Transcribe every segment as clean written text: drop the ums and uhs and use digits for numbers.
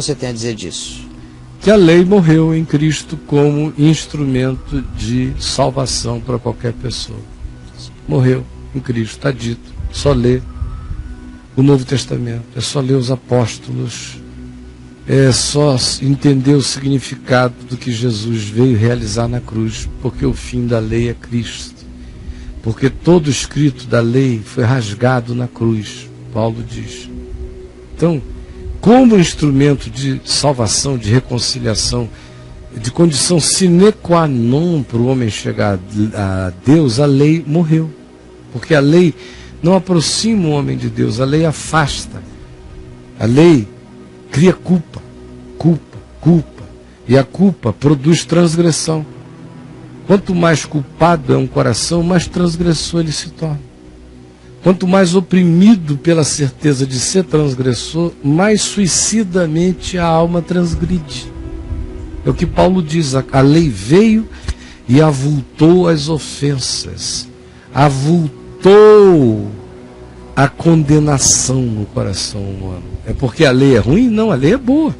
você tem a dizer disso? Que a lei morreu em Cristo como instrumento de salvação para qualquer pessoa. Morreu em Cristo, está dito. Só ler o Novo Testamento, é só ler os apóstolos, é só entender o significado do que Jesus veio realizar na cruz, porque o fim da lei é Cristo. Porque todo o escrito da lei foi rasgado na cruz, Paulo diz. Então, como instrumento de salvação, de reconciliação, de condição sine qua non para o homem chegar a Deus, a lei morreu. Porque a lei não aproxima o homem de Deus, a lei afasta. A lei cria culpa. E a culpa produz transgressão. Quanto mais culpado é um coração, mais transgressor ele se torna. Quanto mais oprimido pela certeza de ser transgressor, mais suicidamente a alma transgride. É o que Paulo diz, a lei veio e avultou as ofensas, avultou a condenação no coração humano. É porque a lei é ruim? Não, a lei é boa.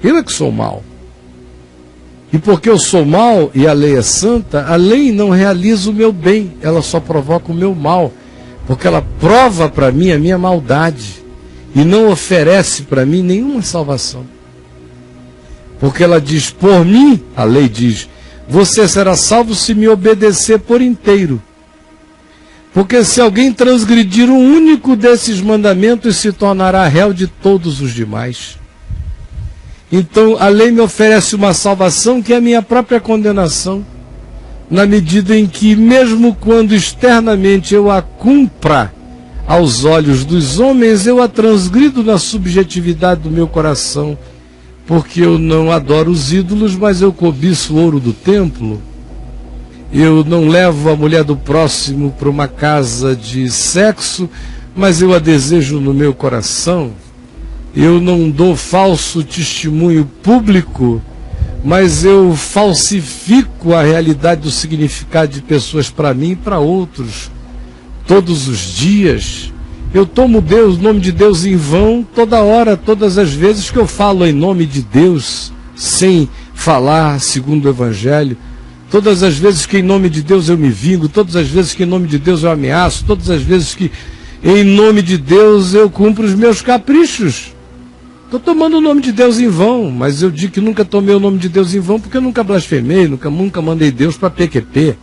Eu é que sou mau. E porque eu sou mau e a lei é santa, a lei não realiza o meu bem, ela só provoca o meu mal. Porque ela prova para mim a minha maldade e não oferece para mim nenhuma salvação. Porque ela diz, por mim, a lei diz, você será salvo se me obedecer por inteiro. Porque se alguém transgredir um único desses mandamentos, se tornará réu de todos os demais. Então a lei me oferece uma salvação que é a minha própria condenação. Na medida em que, mesmo quando externamente eu a cumpra aos olhos dos homens, eu a transgrido na subjetividade do meu coração, porque eu não adoro os ídolos, mas eu cobiço o ouro do templo. Eu não levo a mulher do próximo para uma casa de sexo, mas eu a desejo no meu coração. Eu não dou falso testemunho público, mas eu falsifico a realidade do significado de pessoas para mim e para outros, todos os dias. Eu tomo o nome de Deus em vão toda hora, todas as vezes que eu falo em nome de Deus, sem falar segundo o Evangelho, todas as vezes que em nome de Deus eu me vingo, todas as vezes que em nome de Deus eu ameaço, todas as vezes que em nome de Deus eu cumpro os meus caprichos. Estou tomando o nome de Deus em vão, mas eu digo que nunca tomei o nome de Deus em vão porque eu nunca blasfemei, nunca mandei Deus para PQP.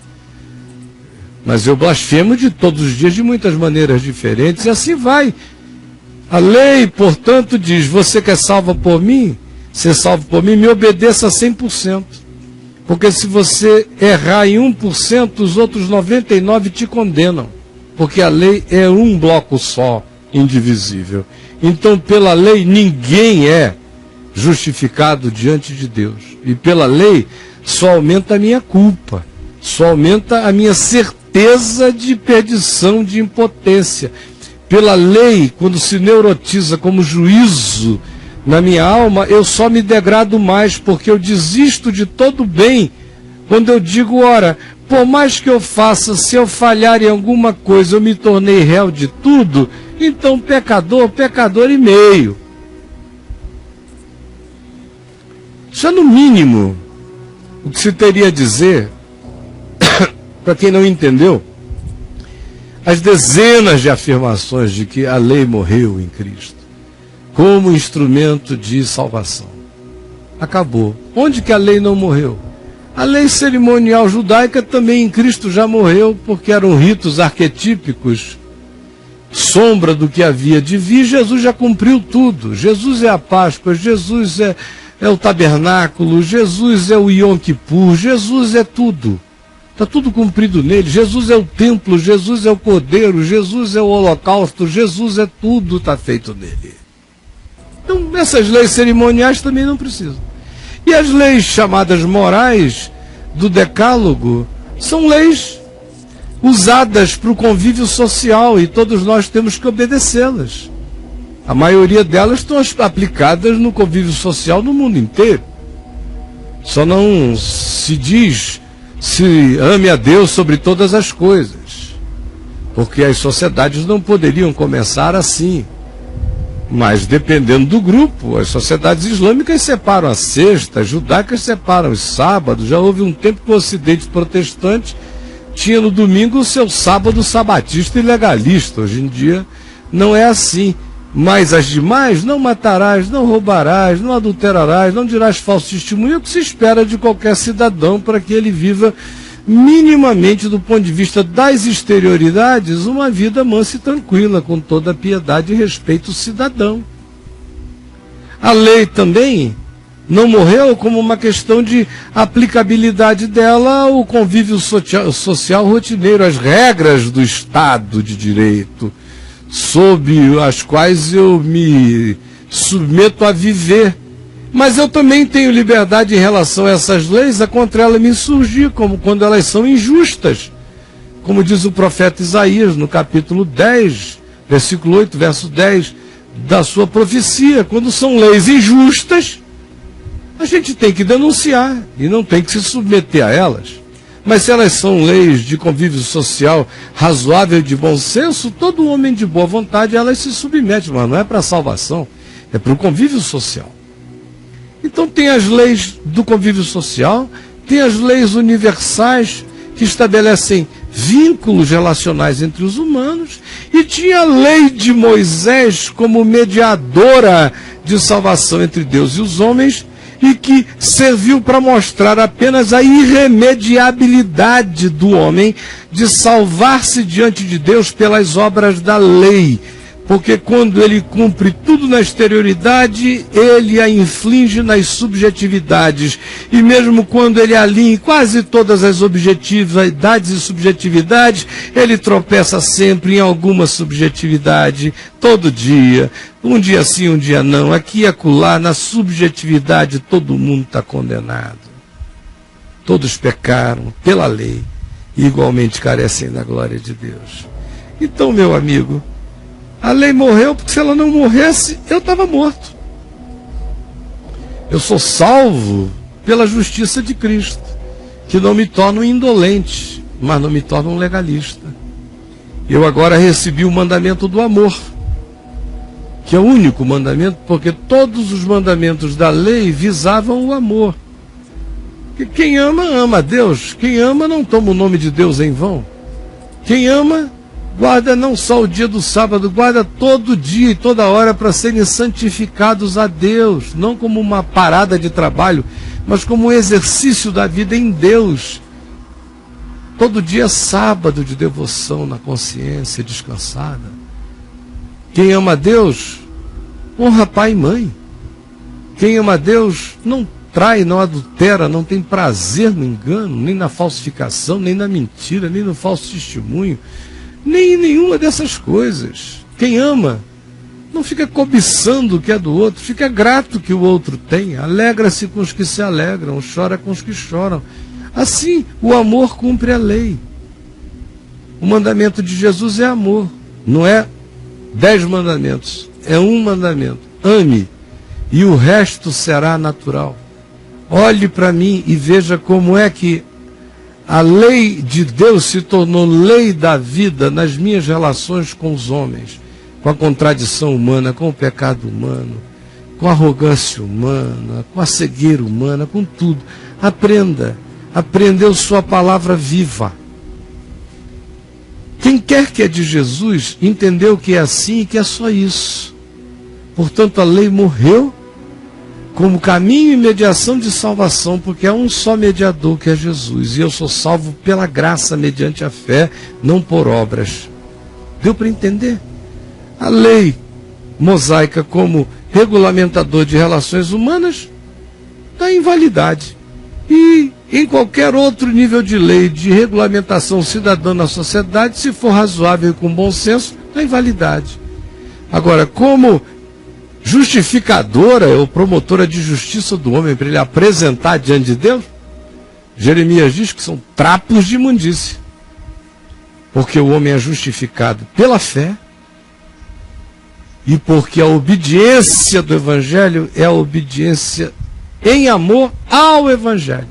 Mas eu blasfemo de todos os dias de muitas maneiras diferentes e assim vai. A lei, portanto, diz, você quer salvo por mim? Ser salvo por mim, me obedeça 100%. Porque se você errar em 1%, os outros 99% te condenam. Porque a lei é um bloco só, indivisível. Então, pela lei, ninguém é justificado diante de Deus. E pela lei, só aumenta a minha culpa, só aumenta a minha certeza de perdição, de impotência. Pela lei, quando se neurotiza como juízo na minha alma, eu só me degrado mais, porque eu desisto de todo o bem. Quando eu digo, ora, por mais que eu faça, se eu falhar em alguma coisa, eu me tornei réu de tudo, então pecador e meio. Isso é no mínimo o que se teria a dizer, para quem não entendeu, as dezenas de afirmações de que a lei morreu em Cristo, como instrumento de salvação. Acabou. Onde que a lei não morreu? A lei cerimonial judaica também em Cristo já morreu, porque eram ritos arquetípicos, sombra do que havia de vir. Jesus já cumpriu tudo. Jesus é a Páscoa, Jesus é o tabernáculo, Jesus é o Yom Kippur, Jesus é tudo. Está tudo cumprido nele. Jesus é o templo, Jesus é o cordeiro, Jesus é o holocausto, Jesus é tudo, está feito nele. Então essas leis cerimoniais também não precisam. E as leis chamadas morais do Decálogo são leis usadas para o convívio social e todos nós temos que obedecê-las. A maioria delas estão aplicadas no convívio social no mundo inteiro. Só não se diz se ame a Deus sobre todas as coisas, porque as sociedades não poderiam começar assim. Mas dependendo do grupo, as sociedades islâmicas separam a sexta, as judaicas separam os sábados. Já houve um tempo que o Ocidente protestante tinha no domingo o seu sábado sabatista e legalista. Hoje em dia não é assim. Mas as demais, não matarás, não roubarás, não adulterarás, não dirás falso testemunho, é o que se espera de qualquer cidadão para que ele viva minimamente, do ponto de vista das exterioridades, uma vida mansa e tranquila, com toda a piedade e respeito cidadão. A lei também não morreu como uma questão de aplicabilidade dela ao convívio social rotineiro, às regras do Estado de Direito, sob as quais eu me submeto a viver. Mas eu também tenho liberdade em relação a essas leis, a contra ela me insurgir, como quando elas são injustas. Como diz o profeta Isaías, no capítulo 10, versículo 8, verso 10, da sua profecia. Quando são leis injustas, a gente tem que denunciar e não tem que se submeter a elas. Mas se elas são leis de convívio social razoável e de bom senso, todo homem de boa vontade elas se submete, mas não é para a salvação, é para o convívio social. Então tem as leis do convívio social, tem as leis universais que estabelecem vínculos relacionais entre os humanos, e tinha a lei de Moisés como mediadora de salvação entre Deus e os homens, e que serviu para mostrar apenas a irremediabilidade do homem de salvar-se diante de Deus pelas obras da lei. Porque quando ele cumpre tudo na exterioridade, ele a inflige nas subjetividades. E mesmo quando ele alinha quase todas as objetividades e subjetividades, ele tropeça sempre em alguma subjetividade, todo dia. Um dia sim, um dia não. Aqui e acolá, na subjetividade, todo mundo está condenado. Todos pecaram pela lei e igualmente carecem da glória de Deus. Então, meu amigo, a lei morreu porque se ela não morresse, eu estava morto. Eu sou salvo pela justiça de Cristo, que não me torna um indolente, mas não me torna um legalista. Eu agora recebi o mandamento do amor, que é o único mandamento, porque todos os mandamentos da lei visavam o amor. Porque quem ama, ama a Deus. Quem ama não toma o nome de Deus em vão. Quem ama, guarda não só o dia do sábado, guarda todo dia e toda hora para serem santificados a Deus, não como uma parada de trabalho, mas como um exercício da vida em Deus. Todo dia é sábado de devoção na consciência descansada. Quem ama a Deus, honra pai e mãe. Quem ama a Deus não trai, não adultera, não tem prazer no engano, nem na falsificação, nem na mentira, nem no falso testemunho, nem em nenhuma dessas coisas. Quem ama não fica cobiçando o que é do outro, fica grato que o outro tem, alegra-se com os que se alegram, chora com os que choram. Assim, o amor cumpre a lei. O mandamento de Jesus é amor, não é 10 mandamentos, é um mandamento: ame, e o resto será natural. Olhe para mim e veja como é que a lei de Deus se tornou lei da vida nas minhas relações com os homens, com a contradição humana, com o pecado humano, com a arrogância humana, com a cegueira humana, com tudo. Aprenda, aprendeu sua palavra viva. Quem quer que é de Jesus, entendeu que é assim e que é só isso. Portanto, a lei morreu como caminho e mediação de salvação, porque é um só mediador, que é Jesus, e eu sou salvo pela graça mediante a fé, não por obras. Deu para entender? A lei mosaica como regulamentador de relações humanas está em validade. E em qualquer outro nível de lei de regulamentação cidadã na sociedade, se for razoável e com bom senso, está em validade. Agora, como justificadora ou promotora de justiça do homem para ele apresentar diante de Deus, Jeremias diz que são trapos de imundície, porque o homem é justificado pela fé e porque a obediência do Evangelho é a obediência em amor ao Evangelho,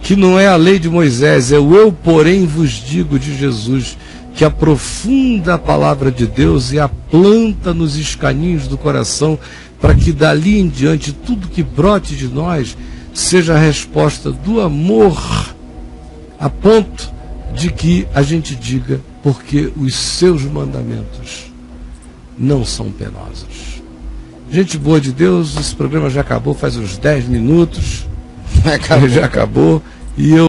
que não é a lei de Moisés, é o eu, porém, vos digo de Jesus, que aprofunda a palavra de Deus e a planta nos escaninhos do coração, para que dali em diante tudo que brote de nós seja a resposta do amor, a ponto de que a gente diga: porque os seus mandamentos não são penosos. Gente boa de Deus, esse programa já acabou faz uns 10 minutos. Já acabou. E eu